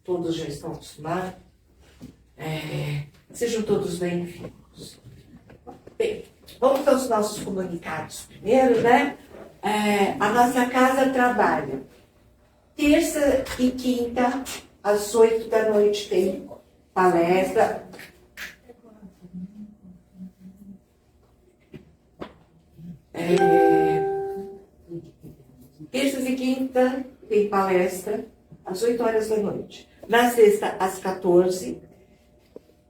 todos já estão acostumados. Sejam todos bem-vindos. Bem, vamos aos nossos comunicados primeiro, né? A nossa casa trabalha terça e quinta, às 8 da noite, tem palestra. Terças e quinta tem palestra às 8 horas da noite. Na sexta, às 14.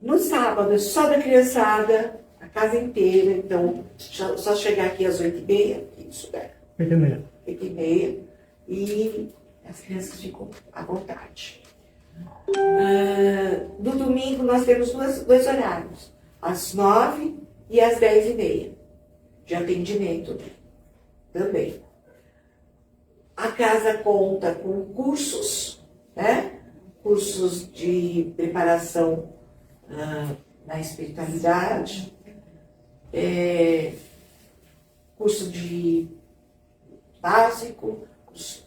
No sábado, só da criançada, a casa inteira. Então, só chegar aqui às 8h30, isso, né? 8h30. 8h30. E as crianças ficam à vontade. No domingo, nós temos dois horários. Às 9 e às 10h30. De atendimento também. A casa conta com cursos, né? Cursos de preparação na espiritualidade, curso de básico,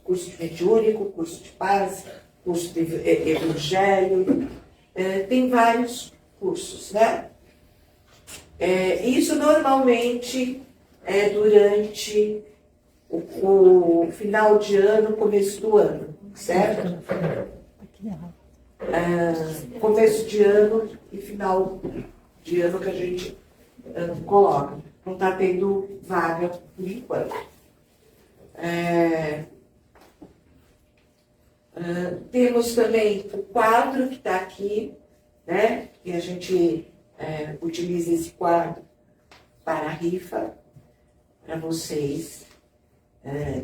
curso de mediúnico, curso de paz, curso de evangelho, tem vários cursos, né? Isso normalmente é durante o final de ano, começo do ano, certo? Começo de ano e final de ano que a gente coloca. Não está tendo vaga por enquanto. Temos também o quadro que está aqui, né? E a gente utiliza esse quadro para a rifa, para vocês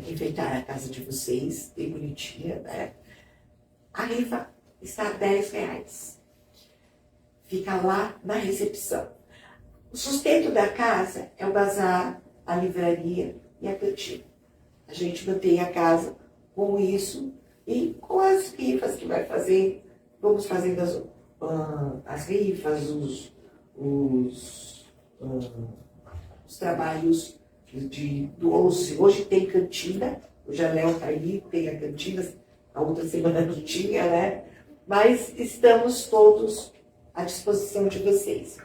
enfeitar a casa de vocês, bem bonitinha, né? A rifa está a R$10. Fica lá na recepção. O sustento da casa é o bazar, a livraria e a cantina. A gente mantém a casa com isso e com as rifas que vai fazer. Vamos fazendo as rifas, os trabalhos do doce. Hoje tem cantina, o Janel está aí, tem a cantina, a outra semana não tinha, né? Mas estamos todos à disposição de vocês.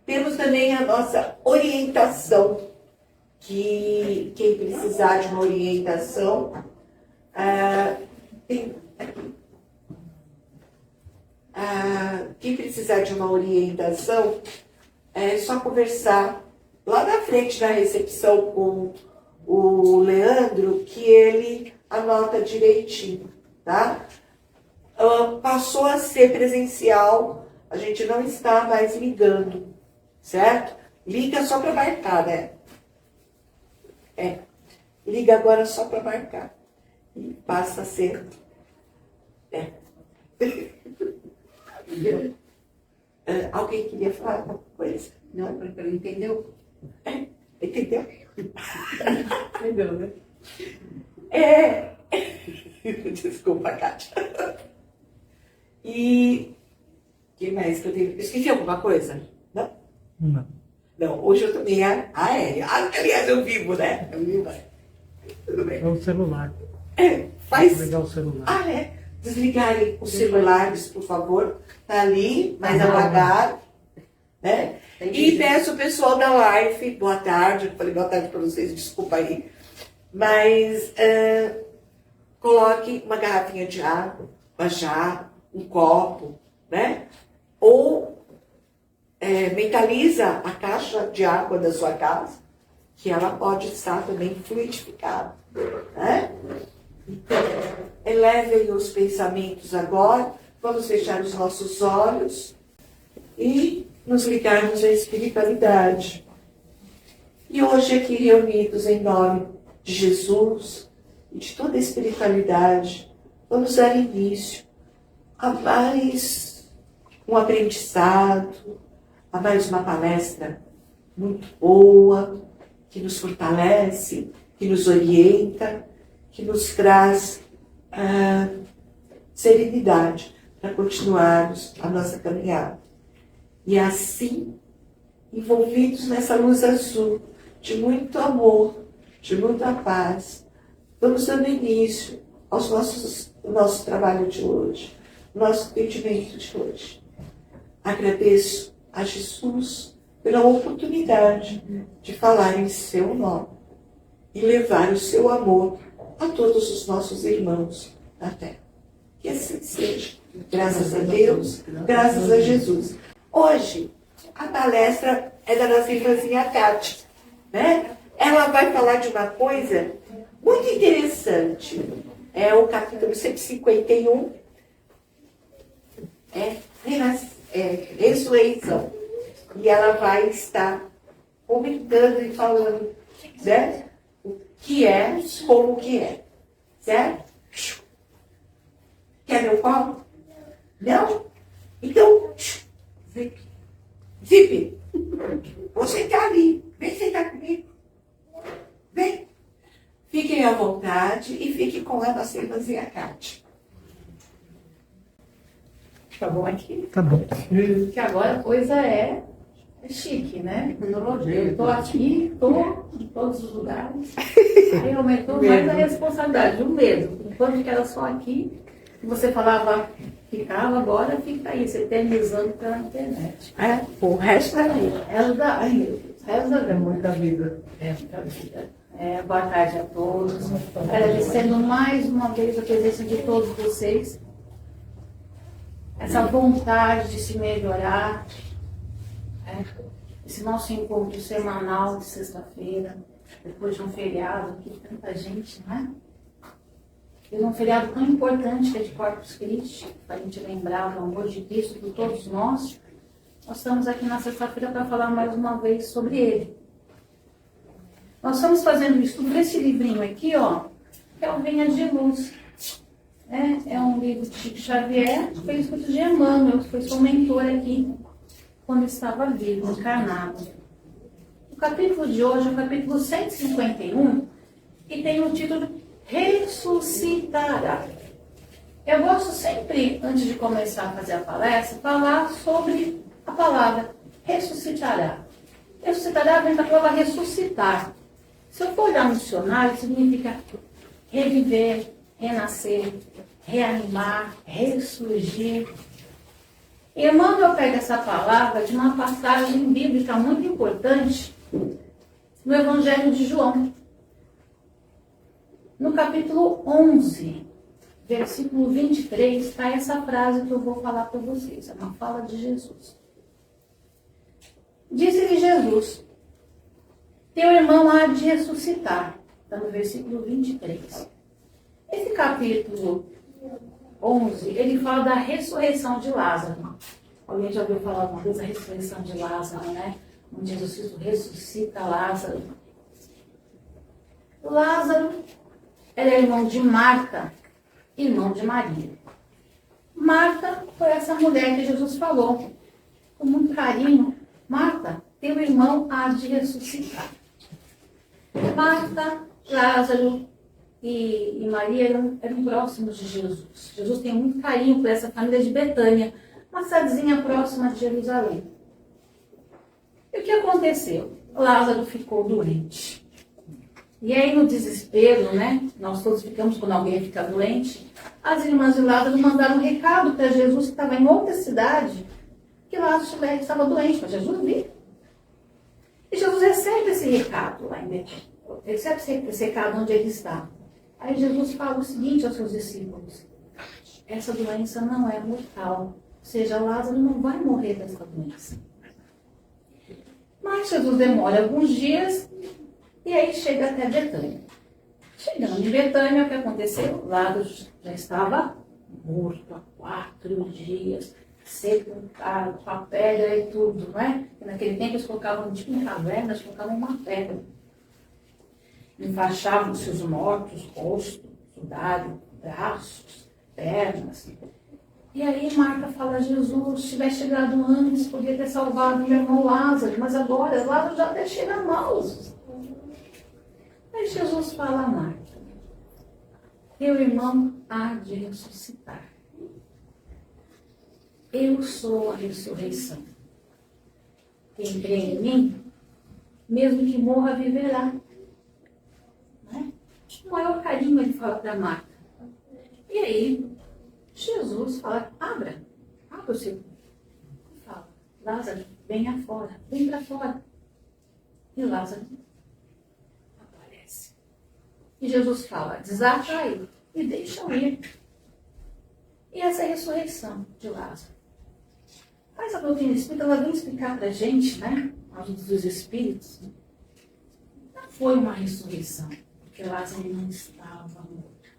Temos também a nossa orientação, que quem precisar de uma orientação, quem precisar de uma orientação, é só conversar lá na frente na recepção com o Leandro, que ele anota direitinho, tá? Passou a ser presencial, a gente não está mais ligando, certo? Liga só para marcar, né? Liga agora só para marcar. E passa a ser. Alguém queria falar alguma coisa? Não, para entendeu? Entendeu? Entendeu, né? Desculpa, Kátia. E o que mais que eu tenho? Esqueci alguma coisa? Não? Não. Não, hoje eu tomei a aérea. Aliás, eu vivo, né? Eu vivo. Tudo bem. É o celular. Faz. Desligar o celular. Desligarem os celulares, por favor. Tá ali, mais apagado. Né? E peço ao pessoal da live, boa tarde. Eu falei boa tarde para vocês, desculpa aí. Mas coloque uma garrafinha de água, uma jarra, um copo, né? Ou mentaliza a caixa de água da sua casa, que ela pode estar também fluidificada, né? Então, elevem os pensamentos agora, vamos fechar os nossos olhos e nos ligarmos à espiritualidade. E hoje aqui reunidos em nome de Jesus e de toda a espiritualidade, vamos dar início a mais um aprendizado, a mais uma palestra muito boa, que nos fortalece, que nos orienta, que nos traz serenidade para continuarmos a nossa caminhada. E assim, envolvidos nessa luz azul de muito amor, de muita paz, vamos dando início ao nosso trabalho de hoje. nosso atendimento de hoje. Agradeço a Jesus pela oportunidade de falar em seu nome e levar o seu amor a todos os nossos irmãos na terra. Que assim seja. Graças a Deus, graças a Jesus. Hoje, a palestra é da nossa irmãzinha Cátia, né? Ela vai falar de uma coisa muito interessante. É o capítulo 151, ressurreição. E ela vai estar comentando e falando, né? O que é, como que é. Certo? Quer meu colo? Não? Então, Zip, você está ali. Vem sentar comigo. Vem. Fiquem à vontade e fiquem com a nossa irmãzinha Cátia. Tá bom aqui? Tá bom. Que agora a coisa é chique, né? Eu tô aqui, tô em todos os lugares. Aí aumentou mais a responsabilidade, o medo. Enquanto que era só aqui, você falava, ficava, agora fica aí, se eternizando pela internet. O resto da vida. Ai meu Deus, resto da vida. Muita vida. Muita vida. Boa tarde a todos. Agradecendo mais uma vez a presença de todos vocês. Essa vontade de se melhorar. Esse nosso encontro semanal de sexta-feira, depois de um feriado aqui, tanta gente, não é? E um feriado tão importante que é de Corpus Christi, para a gente lembrar do amor de Cristo por todos nós. Nós estamos aqui na sexta-feira para falar mais uma vez sobre ele. Nós estamos fazendo um estudo desse livrinho aqui, ó, que é o Venha de Luz. É um livro de Chico Xavier, que foi escrito de Emmanuel, que foi seu mentor aqui, quando estava vivo, encarnado. O capítulo de hoje é o capítulo 151, e tem o título Ressuscitará. Eu gosto sempre, antes de começar a fazer a palestra, falar sobre a palavra ressuscitará. Ressuscitará vem da palavra ressuscitar. Se eu for olhar no dicionário, significa reviver, renascer, reanimar, ressurgir. E Emmanuel pega essa palavra de uma passagem bíblica muito importante no Evangelho de João. No capítulo 11, versículo 23, está essa frase que eu vou falar para vocês. É uma fala de Jesus. Disse-lhe Jesus, teu irmão há de ressuscitar. Está no versículo 23. Esse capítulo 11, ele fala da ressurreição de Lázaro. Alguém já ouviu falar alguma vez da ressurreição de Lázaro, né? Onde Jesus Cristo ressuscita Lázaro. Lázaro era irmão de Marta, irmão de Maria. Marta foi essa mulher que Jesus falou, com muito carinho, Marta, teu irmão há de ressuscitar. Marta, Lázaro e Maria eram próximos de Jesus. Jesus tem muito carinho por essa família de Betânia, uma cidadezinha próxima de Jerusalém. E o que aconteceu? Lázaro ficou doente. E aí, no desespero, né? Nós todos ficamos quando alguém fica doente. As irmãs de Lázaro mandaram um recado para Jesus, que estava em outra cidade, que Lázaro estava doente, mas Jesus viu. E Jesus recebe esse recado lá em Betânia. Recebe esse recado onde ele está. Aí Jesus fala o seguinte aos seus discípulos: essa doença não é mortal. Ou seja, Lázaro não vai morrer dessa doença. Mas Jesus demora alguns dias e aí chega até Betânia. Chegando em Betânia, o que aconteceu? Lázaro já estava morto há 4 dias, sepultado, com a pedra e tudo, não é? E naquele tempo eles colocavam, tipo em cavernas, colocavam uma pedra. Enfaixavam seus mortos, rosto, sudário, braços, pernas. E aí Marta fala a Jesus, se tivesse chegado antes, podia ter salvado meu irmão Lázaro, mas agora Lázaro já até chega mal. Aí Jesus fala a Marta, teu irmão há de ressuscitar. Eu sou a ressurreição. Quem crê em mim, mesmo que morra, viverá. O maior carinho ele fala para Marta. E aí, Jesus fala, possível. Fala, Lázaro, venha fora, vem para fora. E Lázaro aparece. E Jesus fala, desata aí e deixa ir. E essa é a ressurreição de Lázaro. Mas a doutrina espírita, ela vem explicar para a gente, né, a vida dos espíritos, não foi uma ressurreição, porque Lázaro não estava morto.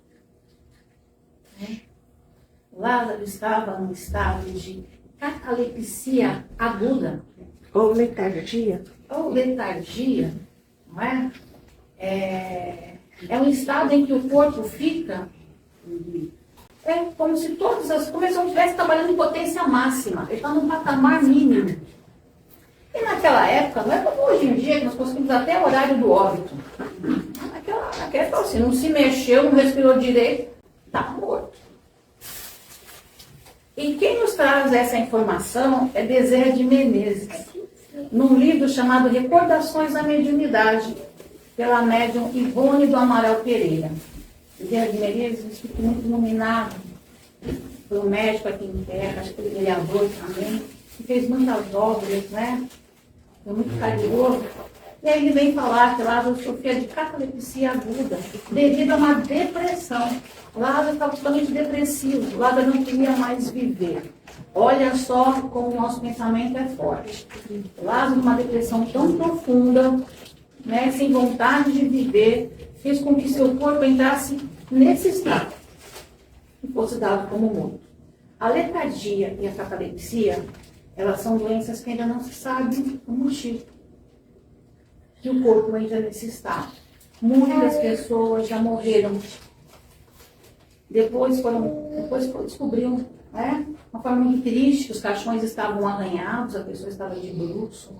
Né? Lázaro estava num estado de catalepsia aguda. Ou letargia. Ou letargia, não é? É um estado em que o corpo fica como se todas as coisas não estivessem trabalhando em potência máxima. Ele está num patamar mínimo. E naquela época, não é como hoje em dia, que nós conseguimos até o horário do óbito. Naquela época, assim, não se mexeu, não respirou direito, está morto. E quem nos traz essa informação é Bezerra de Menezes, num livro chamado Recordações da Mediunidade, pela médium Ivone do Amaral Pereira. Bezerra de Menezes, um espírito muito iluminado, foi um médico aqui em Terra, acho que ele é vereador também, que fez muitas obras, né? Foi muito carinhoso. E aí ele vem falar que Lázaro sofria de catalepsia aguda, devido a uma depressão. Lázaro estava totalmente depressivo, Lázaro não queria mais viver. Olha só como o nosso pensamento é forte. Lázaro, numa depressão tão profunda, né, sem vontade de viver, fez com que seu corpo entrasse nesse estado e fosse dado como morto. A letargia e a catalepsia, elas são doenças que ainda não se sabe o motivo que o corpo entra nesse estado. Muitas pessoas já morreram. Depois descobriram, né, uma forma muito triste, que os caixões estavam arranhados, a pessoa estava de bruço,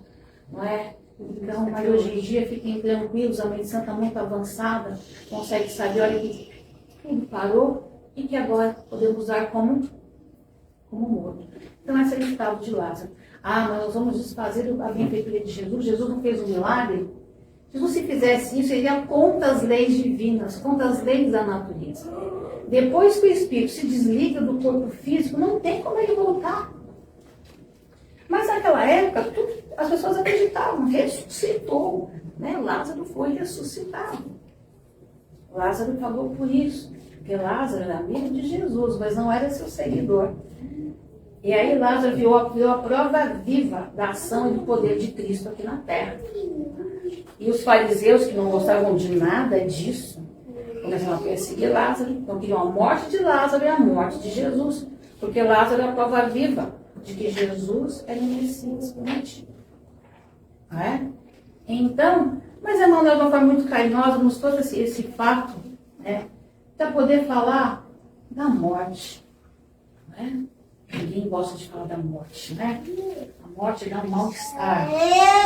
não é? Então, mas hoje em dia fiquem tranquilos, a medicina está muito avançada, consegue saber, olha que tudo parou e que agora podemos usar como morto. Então, esse é o estado de Lázaro. Ah, mas nós vamos desfazer a benfeitura de Jesus. Jesus não fez um milagre? Jesus, se fizesse isso, ele ia contra as leis divinas, contra as leis da natureza. Depois que o espírito se desliga do corpo físico, não tem como ele voltar. Mas naquela época, as pessoas acreditavam, ressuscitou. Né? Lázaro foi ressuscitado. Lázaro pagou por isso, porque Lázaro era amigo de Jesus, mas não era seu seguidor. E aí Lázaro viu a prova viva da ação e do poder de Cristo aqui na Terra. E os fariseus, que não gostavam de nada disso, começaram a perseguir Lázaro. Então queriam a morte de Lázaro e a morte de Jesus. Porque Lázaro é a prova viva de que Jesus era o Messias prometido. Não é? Então, mas Emmanuel, de uma forma muito carinhosa, nos trouxe esse fato, né, para poder falar da morte. Não é? Ninguém gosta de falar da morte, né? A morte dá um mal-estar.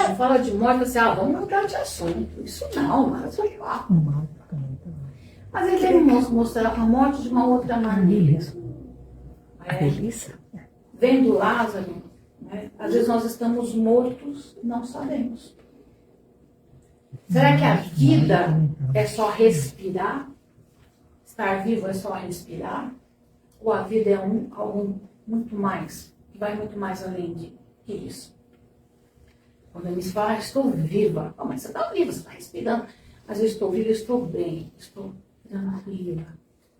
Não fala de morte, você, vamos mudar de assunto. Isso não, mas é papo. Mas ele quer mostrar a morte de uma outra maneira. Vendo Lázaro, né? Às vezes nós estamos mortos, não sabemos. Será que a vida é só respirar? Estar vivo é só respirar? Ou a vida é algo muito mais, que vai muito mais além que isso? Quando me fala, estou viva. Mas você está viva, você está respirando. Mas eu estou viva, eu estou bem, estou tranquila,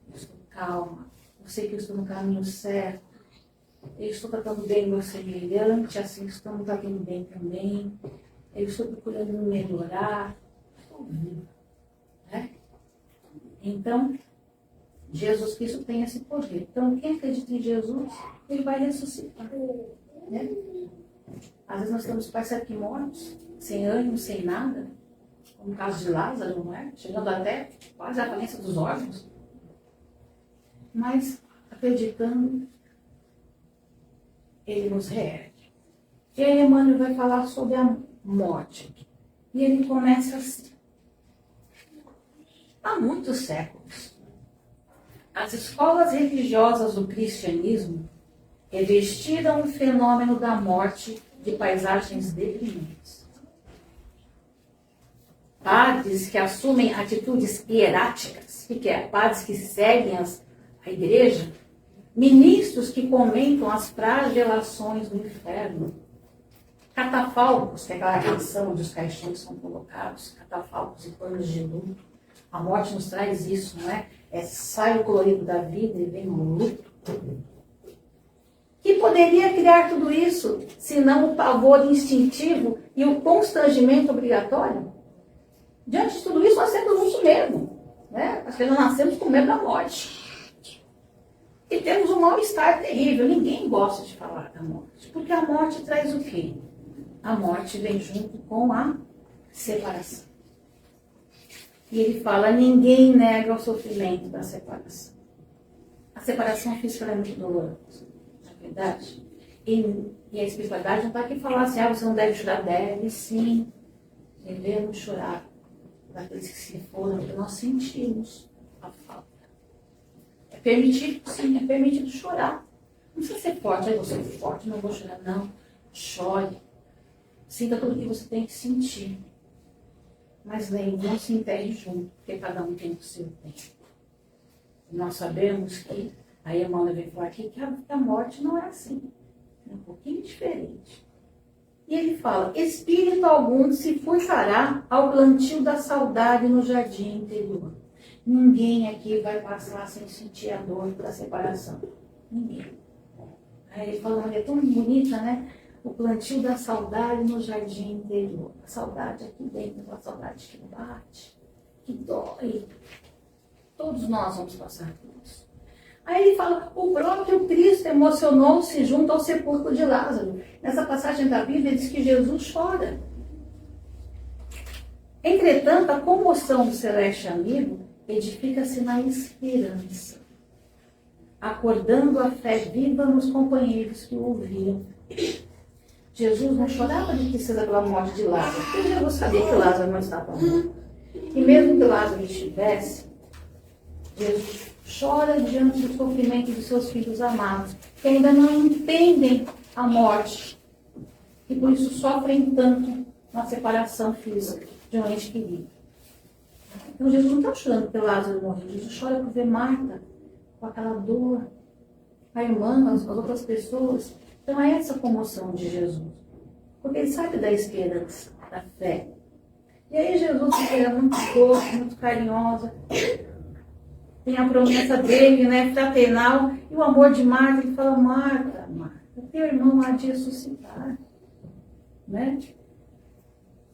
eu estou calma. Eu sei que eu estou no caminho certo. Eu estou tratando bem o meu semelhante, assim estou me tratando bem também. Eu estou procurando me melhorar. Estou viva. Né? Então, Jesus Cristo tem esse poder. Então, quem acredita em Jesus, ele vai ressuscitar. Né? Às vezes nós estamos quase aqui mortos, sem ânimo, sem nada. Como o caso de Lázaro, não é? Chegando até quase à falência dos órgãos. Mas, acreditando, ele nos reergue. E aí Emmanuel vai falar sobre a morte. E ele começa assim. Há muitos séculos, as escolas religiosas do cristianismo revestiram o fenômeno da morte de paisagens deprimentes. Padres que assumem atitudes hieráticas, que é padres que seguem a igreja, Ministros que comentam as flagelações do inferno. Catafalcos, que é aquela canção onde os caixões são colocados, catafalcos e panos de luto. A morte nos traz isso, não é? Sai o colorido da vida e vem o luto. Que poderia criar tudo isso, se não o pavor instintivo e o constrangimento obrigatório? Diante de tudo isso, nós temos muito medo. Né? Nós nascemos com medo da morte. E temos um mal-estar terrível. Ninguém gosta de falar da morte. Porque a morte traz o quê? A morte vem junto com a separação. E ele fala, ninguém nega o sofrimento da separação. A separação física é muito dolorosa, não é verdade? E a espiritualidade não está aqui falar assim, você não deve chorar, deve sim. Devemos chorar daqueles que se foram, porque nós sentimos a falta. É permitido, sim, é permitido chorar. Não precisa ser forte, eu vou ser forte, não vou chorar, não. Chore. Sinta tudo o que você tem que sentir. Mas lembre, não se enterre junto, porque cada um tem o seu tempo. Nós sabemos que, a irmã veio falar aqui, que a morte não é assim. É um pouquinho diferente. E ele fala, espírito algum se furtará ao plantio da saudade no jardim interior. Ninguém aqui vai passar sem sentir a dor da separação. Ninguém. Aí ele fala, é tão bonita, né? O plantio da saudade no jardim interior. A saudade aqui dentro, a saudade que bate, que dói. Todos nós vamos passar por isso. Aí ele fala, o próprio Cristo emocionou-se junto ao sepulcro de Lázaro. Nessa passagem da Bíblia diz que Jesus chora. Entretanto, a comoção do celeste amigo edifica-se na esperança, acordando a fé viva nos companheiros que o ouviam. Jesus não chorava de tristeza pela morte de Lázaro, porque Jesus sabia que Lázaro não estava morto. E mesmo que Lázaro estivesse, Jesus chora diante do sofrimento dos seus filhos amados, que ainda não entendem a morte, e por isso sofrem tanto na separação física de um ente querido. Então Jesus não está chorando porque Lázaro morreu, Jesus chora por ver Marta com aquela dor, a irmã, as outras pessoas. Então é essa comoção de Jesus, porque ele sabe da esperança, da fé. E aí Jesus fica muito doce, muito carinhosa, tem a promessa dele, né, fraternal, e o amor de Marta, ele fala, Marta, teu irmão há de ressuscitar. Né?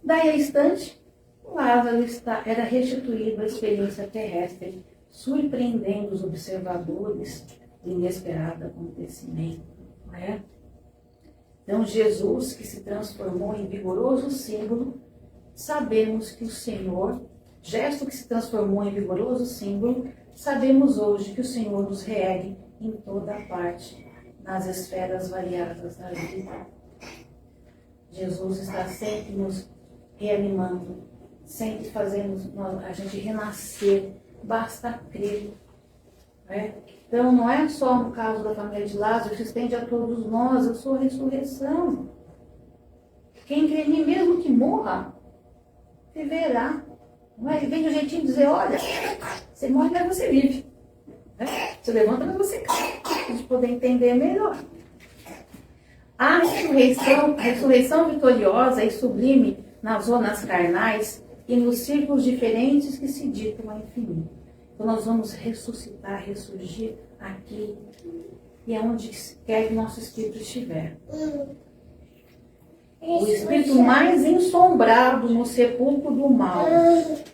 Daí a instante, Lázaro era restituído à experiência terrestre, surpreendendo os observadores do inesperado acontecimento. Né? Então, Jesus, que se transformou em vigoroso símbolo, sabemos que o Senhor, gesto que se transformou em vigoroso símbolo, sabemos hoje que o Senhor nos reergue em toda parte, nas esferas variadas da vida. Jesus está sempre nos reanimando, sempre fazendo a gente renascer, basta crer. Né? Então, não é só no caso da família de Lázaro, se estende a todos nós, eu sou a ressurreição. Quem crê em mim, mesmo que morra, viverá. Não é? Ele vem de um jeitinho de dizer, olha, você morre, mas você vive. Né? Você levanta, mas você cai. Para a gente poder entender melhor. A ressurreição vitoriosa e sublime nas zonas carnais e nos círculos diferentes que se ditam ao infinito. Então nós vamos ressuscitar, ressurgir aqui e aonde quer que nosso espírito estiver. O espírito mais ensombrado no sepulcro do mal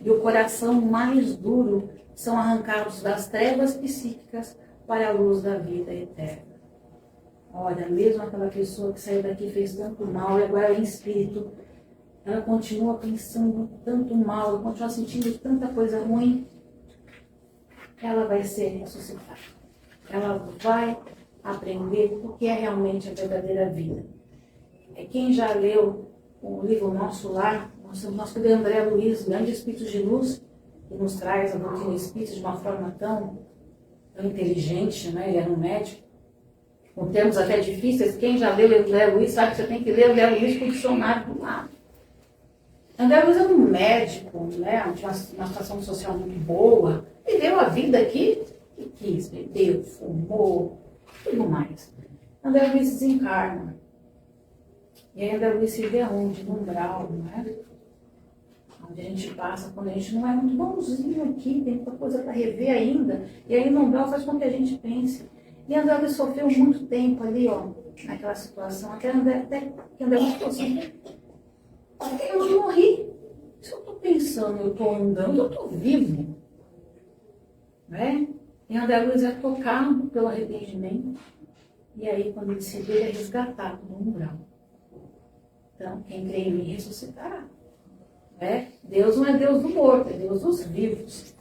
e o coração mais duro são arrancados das trevas psíquicas para a luz da vida eterna. Olha, mesmo aquela pessoa que saiu daqui e fez tanto mal e agora em espírito, ela continua pensando tanto mal, ela continua sentindo tanta coisa ruim, ela vai ser ressuscitada. Ela vai aprender o que é realmente a verdadeira vida. Quem já leu o livro Nosso Lar, nosso querido André Luiz, grande espírito de luz, que nos traz a doutrina espírita de uma forma tão inteligente, né? Ele era um médico, com termos até difíceis. Quem já leu André Luiz sabe que você tem que ler André Luiz com o dicionário do lado. André Luiz era um médico, né? Tinha uma situação social muito boa, viveu a vida aqui e quis, bebeu, fumou, tudo mais. André Luiz desencarna. E aí André Luiz se vê onde? No umbral, não é? Onde a gente passa quando a gente não é muito bonzinho aqui, tem muita coisa para rever ainda. E aí no umbral faz com que a gente pense. E André Luiz sofreu muito tempo ali, ó, naquela situação. Até que André Luiz falou assim, eu não morri. Se eu estou pensando, eu estou andando, eu estou vivo. Né? E André Luiz é tocado pelo arrependimento. E aí, quando ele se vê, ele é resgatado no umbral. Então, quem crê em mim ressuscitará. Né? Deus não é Deus do morto, é Deus dos vivos.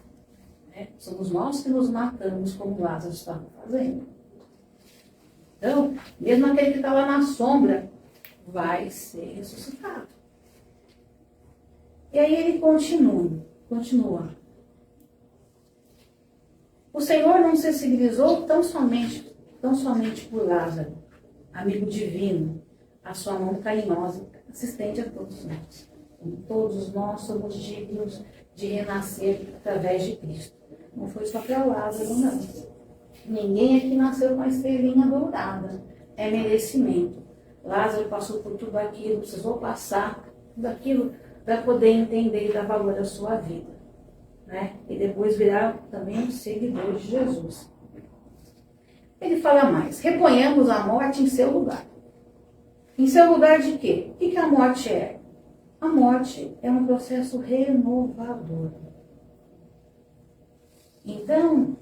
Né? Somos nós que nos matamos, como Lázaro estava fazendo. Então, mesmo aquele que está lá na sombra, vai ser ressuscitado. E aí ele continua. O Senhor não sensibilizou tão somente por Lázaro, amigo divino, a sua mão carinhosa, assistente a todos nós. Todos nós somos dignos de renascer através de Cristo. Não foi só para Lázaro, não. Ninguém aqui nasceu com a estrelinha dourada. É merecimento. Lázaro passou por tudo aquilo, precisou passar tudo aquilo para poder entender e dar valor à sua vida. Né? E depois virar também um seguidor de Jesus. Ele fala mais. Reponhamos a morte em seu lugar. Em seu lugar de quê? O que a morte é? A morte é um processo renovador. Então,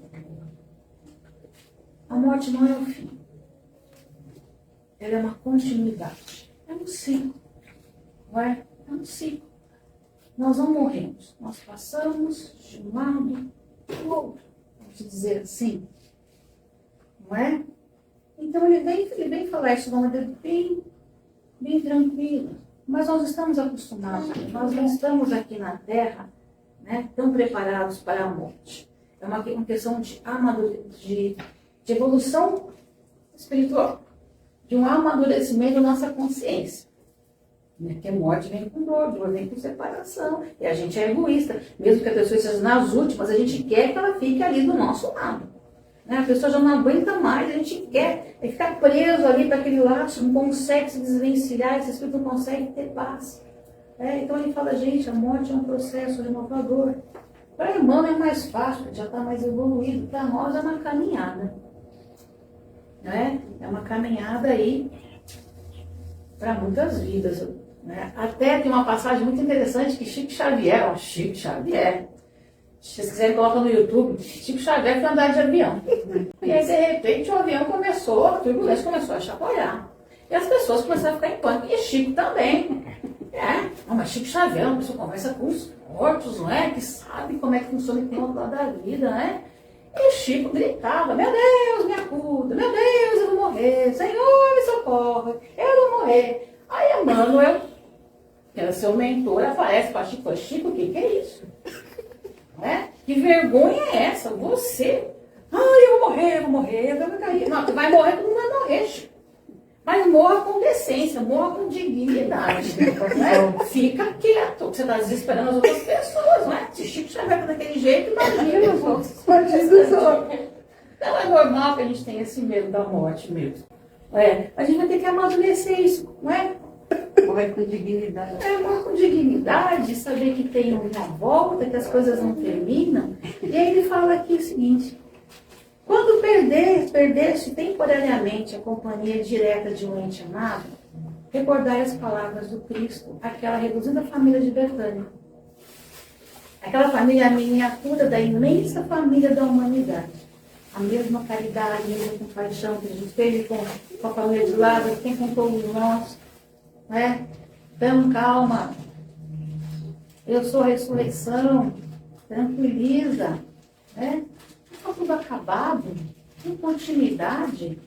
a morte não é o fim. Ela é uma continuidade. É um ciclo. Não é? É um ciclo. Nós não morremos. Nós passamos de um lado para o outro. Vamos dizer assim. Não é? Então, ele vem falar isso de uma maneira bem tranquila. Mas nós estamos acostumados. Nós não estamos aqui na Terra, né, tão preparados para a morte. É uma questão de evolução espiritual, de um amadurecimento da nossa consciência. Porque morte vem com dor vem com separação. E a gente é egoísta. Mesmo que a pessoa esteja nas últimas, a gente quer que ela fique ali do nosso lado. Né? A pessoa já não aguenta mais, a gente quer ficar preso ali para aquele laço, não consegue se desvencilhar, esse espírito não consegue ter paz. Então ele fala, gente, a morte é um processo renovador. Para a irmã é mais fácil, já está mais evoluído. Para nós é uma caminhada. Né? É uma caminhada aí para muitas vidas. Né? Até tem uma passagem muito interessante que Chico Xavier, se vocês quiserem colocar no YouTube, Chico Xavier foi andar de avião. E aí, de repente, o avião começou, a turbulência começou a chacoalhar. E as pessoas começaram a ficar em pânico. E Chico também. Mas Chico Xavier é uma pessoa que conversa com os mortos, não é? Que sabe como é que funciona e tem outro lado da vida, né? E Chico gritava, meu Deus, me acuda, meu Deus, eu vou morrer, Senhor, me socorre, eu vou morrer. Aí Emmanuel, que era seu mentor, aparece para Chico, Chico, o que é isso? Né? Que vergonha é essa? Você, eu vou morrer, eu vou cair. Não, tu vai morrer, tu não vai morrer, Chico. Mas morra com decência, morra com dignidade. Né? Fica quieto, você está desesperando as outras pessoas, né? Se Chico Xavier daquele jeito, imagina os outros. Então é normal que a gente tenha esse medo da morte mesmo. A gente vai ter que amadurecer isso, não é? Morrer com dignidade. Morrer com dignidade, saber que tem uma volta, que as coisas não terminam. E aí ele fala aqui o seguinte. Quando perdeste temporariamente a companhia direta de um ente amado, recordai as palavras do Cristo, aquela reduzida família de Betânia. Aquela família miniatura da imensa família da humanidade. A mesma caridade, a mesma compaixão que Jesus teve com a família de Lázaro, tem com todos nós. Né? Então, calma. Eu sou a ressurreição. Tranquiliza. Né? Está tudo acabado, com continuidade.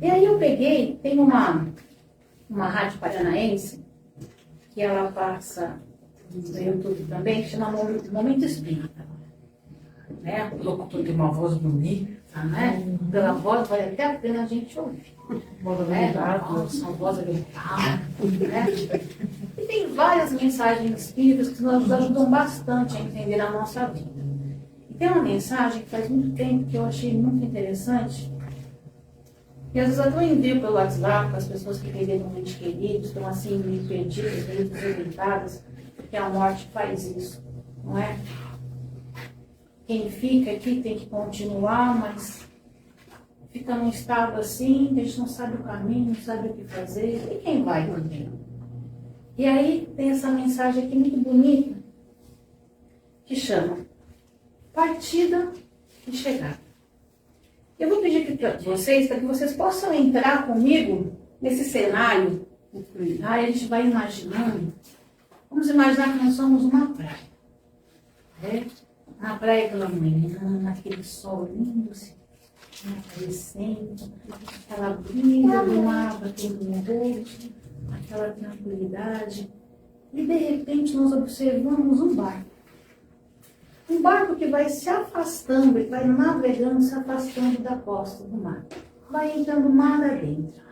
E aí eu peguei, tem uma rádio paranaense, que ela passa no YouTube também, que chama Momento Espírita. Né? O locutor tem uma voz bonita, né? Pela voz vale até a pena a gente ouvir. Nossa, uma voz legal. Né? E tem várias mensagens espíritas que nos ajudam bastante a entender a nossa vida. Tem uma mensagem que faz muito tempo que eu achei muito interessante, E às vezes eu até envio pelo WhatsApp para as pessoas que perderam um ente querido, estão assim meio perdidas, meio desorientadas, porque a morte faz isso, não é? Quem fica aqui tem que continuar, mas fica num estado assim, que a gente não sabe o caminho, não sabe o que fazer, e quem vai também? E aí tem essa mensagem aqui muito bonita, que chama Partida e Chegada. Eu vou pedir aqui para vocês, para que vocês possam entrar comigo nesse cenário. Aí a gente vai imaginando. Vamos imaginar que nós somos uma praia. Né? Na praia pela manhã, aquele sol lindo, se aparecendo, aquela brisa do mar batendo no rosto, aquela tranquilidade. E de repente nós observamos um barco. Um barco que vai se afastando, e vai navegando, se afastando da costa do mar. Vai entrando mar adentro.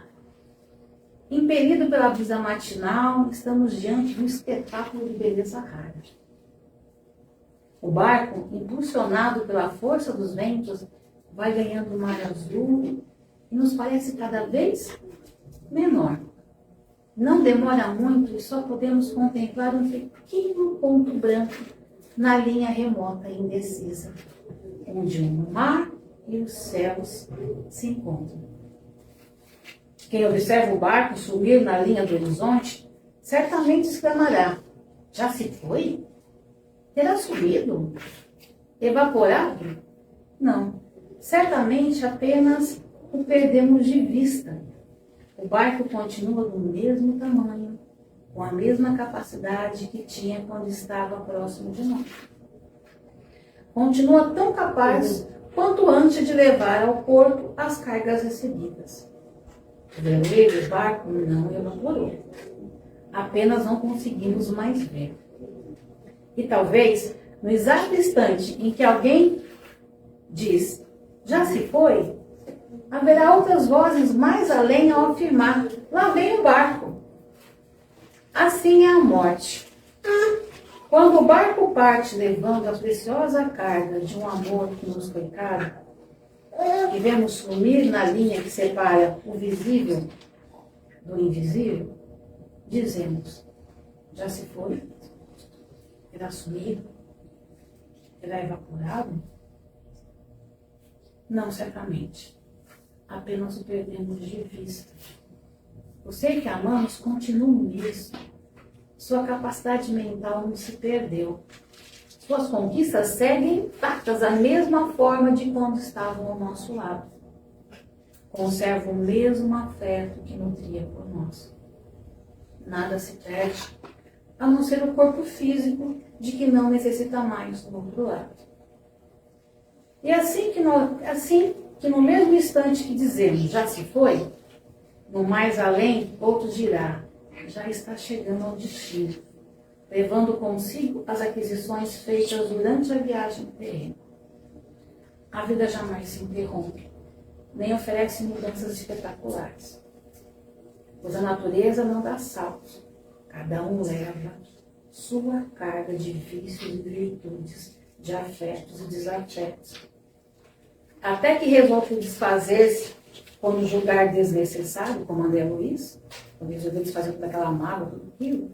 Impelido pela brisa matinal, estamos diante de um espetáculo de beleza rara. O barco, impulsionado pela força dos ventos, vai ganhando mar azul e nos parece cada vez menor. Não demora muito e só podemos contemplar um pequeno ponto branco na linha remota e indecisa, onde o mar e os céus se encontram. Quem observa o barco subir na linha do horizonte, certamente exclamará: já se foi? Terá subido? Evaporado? Não, certamente apenas o perdemos de vista. O barco continua do mesmo tamanho, com a mesma capacidade que tinha quando estava próximo de nós. Continua tão capaz quanto antes de levar ao porto as cargas recebidas. O vermelho barco não evaporou. Apenas não conseguimos mais ver. E talvez, no exato instante em que alguém diz, já se foi, haverá outras vozes mais além ao afirmar, lá vem o barco. Assim é a morte. Quando o barco parte levando a preciosa carga de um amor que nos foi caro, e vemos sumir na linha que separa o visível do invisível, dizemos, já se foi? Terá sumido? Terá evaporado? Não, certamente. Apenas o perdemos de vista. O ser que amamos continua nisso. Sua capacidade mental não se perdeu. Suas conquistas seguem intactas da mesma forma de quando estavam ao nosso lado. Conserva o mesmo afeto que nutria por nós. Nada se perde, a não ser o corpo físico de que não necessita mais do outro lado. E assim que no mesmo instante que dizemos, já se foi, no mais além, outro dirá, já está chegando ao destino, levando consigo as aquisições feitas durante a viagem terrena. A vida jamais se interrompe, nem oferece mudanças espetaculares, pois a natureza não dá saltos, cada um leva sua carga de vícios e virtudes, de afetos e desafetos, até que resolve desfazer-se quando julgar desnecessário, como André Luiz, quando resolveu desfazer toda aquela mágoa, tudo aquilo.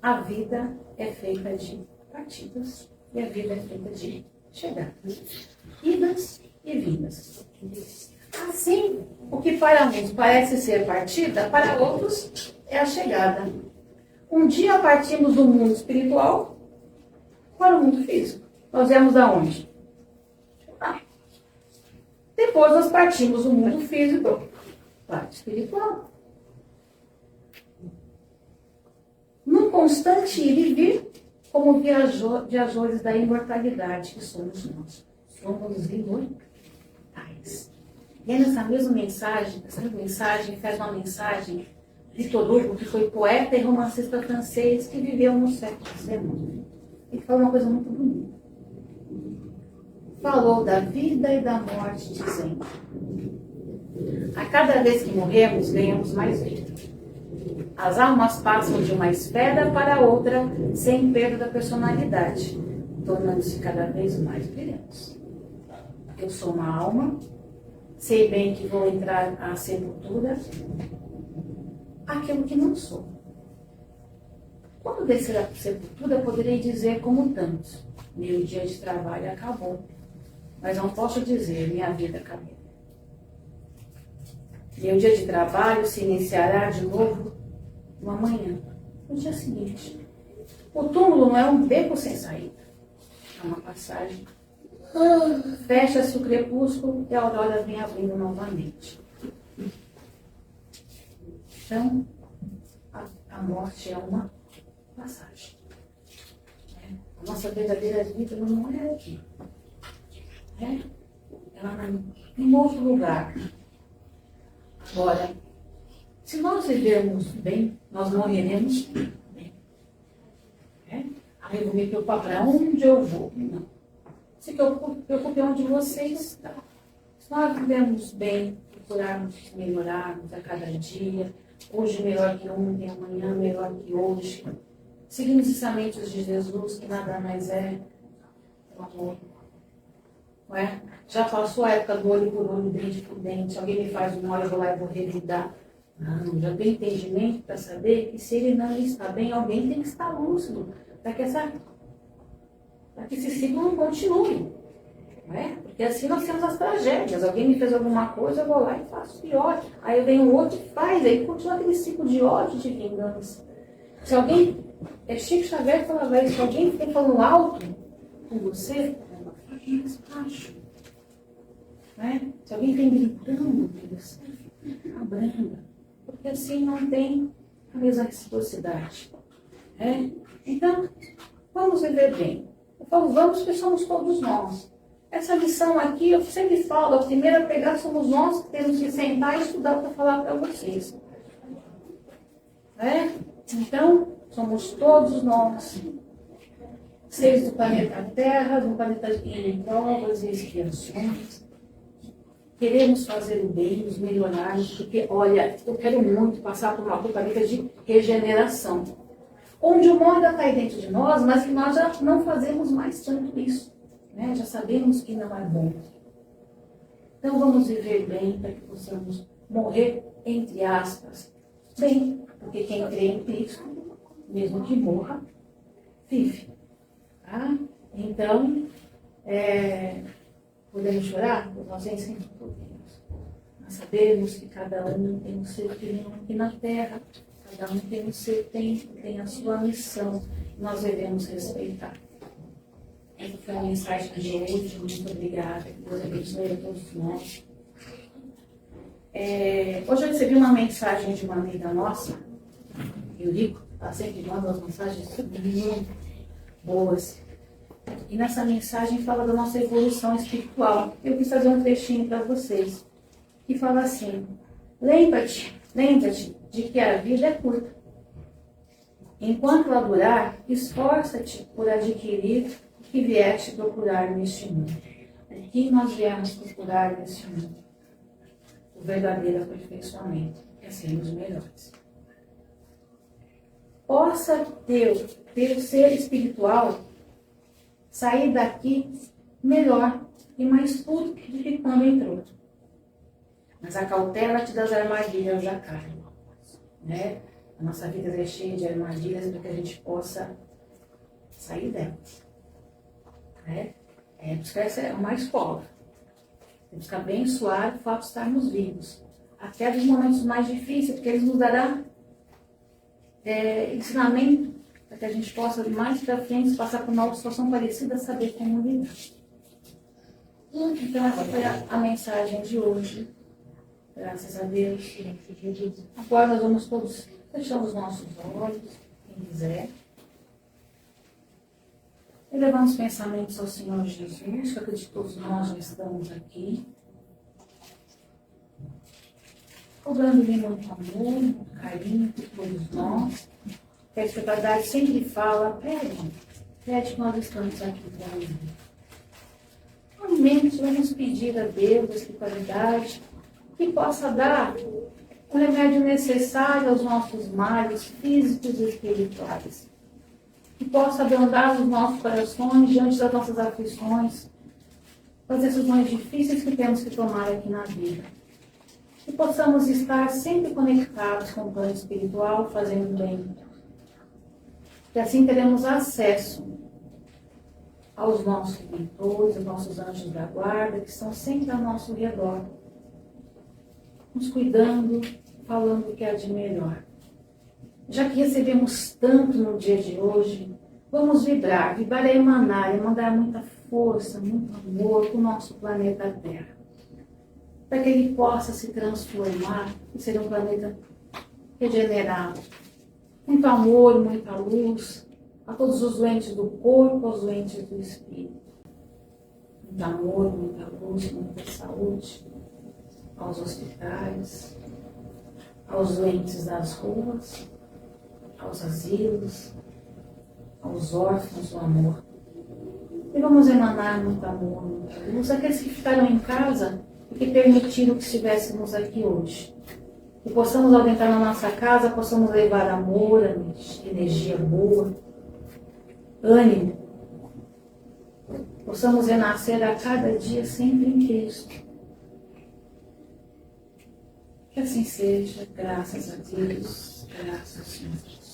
A vida é feita de partidas e a vida é feita de chegadas, idas e vindas. Assim, o que para uns parece ser partida, para outros é a chegada. Um dia partimos do mundo espiritual para o mundo físico. Nós viemos da onde? Depois nós partimos do mundo físico para o espiritual. Num constante ir e vir, como viajores da imortalidade que somos nós. Somos imortais. E é nessa mesma mensagem, faz uma mensagem de Victor Hugo, que foi poeta e romancista francês que viveu no século XIX. Ele falou uma coisa muito bonita. Falou da vida e da morte, dizendo: a cada vez que morremos, ganhamos mais vida. As almas passam de uma esfera para outra sem perda da sei bem que vou entrar à sepultura, aquilo que não sou. Quando descer à sepultura, poderei dizer como tantos, meu dia de trabalho acabou, mas não posso dizer, minha vida acabou. Meu dia de trabalho se iniciará de novo no amanhã, no dia seguinte. O túmulo não é um beco sem saída, é uma passagem. Fecha-se o crepúsculo e a aurora vem abrindo novamente. Então, a morte é uma passagem. A nossa verdadeira vida não é aqui. Ela é em outro lugar. Agora, se nós vivermos bem, nós morreremos bem. Aí eu vou me preocupar para onde eu vou. Não. Se preocupe onde você está. Se nós vivemos bem, procurarmos melhorarmos a cada dia, hoje melhor que ontem, amanhã melhor que hoje, seguindo os ensinamentos de Jesus, que nada mais é o amor. Não é? Já passou a época do olho por olho, dente por dente. Alguém me faz um mal, eu vou lá e vou revidar. Não, já tem entendimento para saber que se ele não está bem, alguém tem que estar lúcido para que esse ciclo não continue. Não é? Porque assim nós temos as tragédias. Alguém me fez alguma coisa, eu vou lá e faço pior. Aí vem o outro e faz, aí continua aquele ciclo de ódio, de vingança. Se alguém, Chico Xavier falava isso, se alguém fica falando alto com você, fala mais baixo. Não é? Se alguém vem gritando com você, abranda. Porque assim não tem a mesma reciprocidade. Então, vamos viver bem. Eu falo vamos porque somos todos nós. Essa lição aqui, eu sempre falo, a primeira a pegar somos nós que temos que sentar e estudar para falar para vocês. Então, somos todos nós, seres do planeta Terra, do planeta em provas e expiações. Queremos fazer o bem, nos melhorarmos, porque, olha, eu quero muito passar por uma planeta de regeneração. Onde o mal ainda está aí dentro de nós, mas que nós já não fazemos mais tanto isso. Já sabemos que não é bom. Então vamos viver bem para que possamos morrer, entre aspas, bem. Porque quem crê em Cristo, mesmo que morra, vive. Tá? Então, podemos chorar? Nós sempre podemos. Nós sabemos que cada um tem o seu tempo aqui na Terra. Cada um tem o seu tempo, tem a sua missão. Nós devemos respeitar. Essa foi a mensagem de hoje. Muito obrigada. Deus abençoe a todos nós. Hoje eu recebi uma mensagem de uma amiga nossa, Eurico. Ela sempre manda umas mensagens muito boas. E nessa mensagem fala da nossa evolução espiritual. Eu quis fazer um trechinho para vocês. Que fala assim: lembra-te de que a vida é curta. Enquanto ela durar, esforça-te por adquirir o que vieste procurar neste mundo. O que nós viemos procurar neste mundo? O verdadeiro aperfeiçoamento, é sermos melhores. Possa teu ser espiritual sair daqui melhor e mais puro do que quando entrou. Mas acautela-te das armadilhas da carne. A nossa vida é cheia de armadilhas para que a gente possa sair delas. Buscar essa é uma escola. Temos que abençoar o fato de estarmos vivos. Até dos momentos mais difíceis, porque eles nos darão ensinamento para que a gente possa, mais para frente, se passar por uma situação parecida, saber como lidar. Então, essa foi a mensagem de hoje. Graças a Deus. Agora nós vamos todos fechar os nossos olhos, quem quiser. E levar os pensamentos ao Senhor Jesus, que eu acredito que todos nós já estamos aqui. Cobrando-lhe muito amor, muito carinho por todos nós. Que a espiritualidade sempre fala, pede que nós estamos aqui para ele. Realmente vamos pedir a Deus, a espiritualidade, que possa dar o remédio necessário aos nossos males físicos e espirituais. Que possa abrandar os nossos corações diante das nossas aflições. das decisões difíceis que temos que tomar aqui na vida. Que possamos estar sempre conectados com o plano espiritual, fazendo bem. E assim teremos acesso aos nossos mentores, aos nossos anjos da guarda, que estão sempre ao nosso redor, nos cuidando, falando o que há de melhor. Já que recebemos tanto no dia de hoje, vamos vibrar é emanar, é mandar muita força, muito amor para o nosso planeta Terra, para que ele possa se transformar e ser um planeta regenerado. Muito amor, muita luz a todos os doentes do corpo, aos doentes do espírito. Muito amor, muita luz, muita saúde aos hospitais, aos doentes das ruas, aos asilos, aos órfãos do amor. E vamos emanar muito amor, muita luz àqueles que ficaram em casa e que permitiram que estivéssemos aqui hoje. E possamos, ao entrar na nossa casa, possamos levar amor, energia boa, ânimo. Possamos renascer a cada dia sempre em Cristo. Que assim seja, graças a Deus, graças a Deus.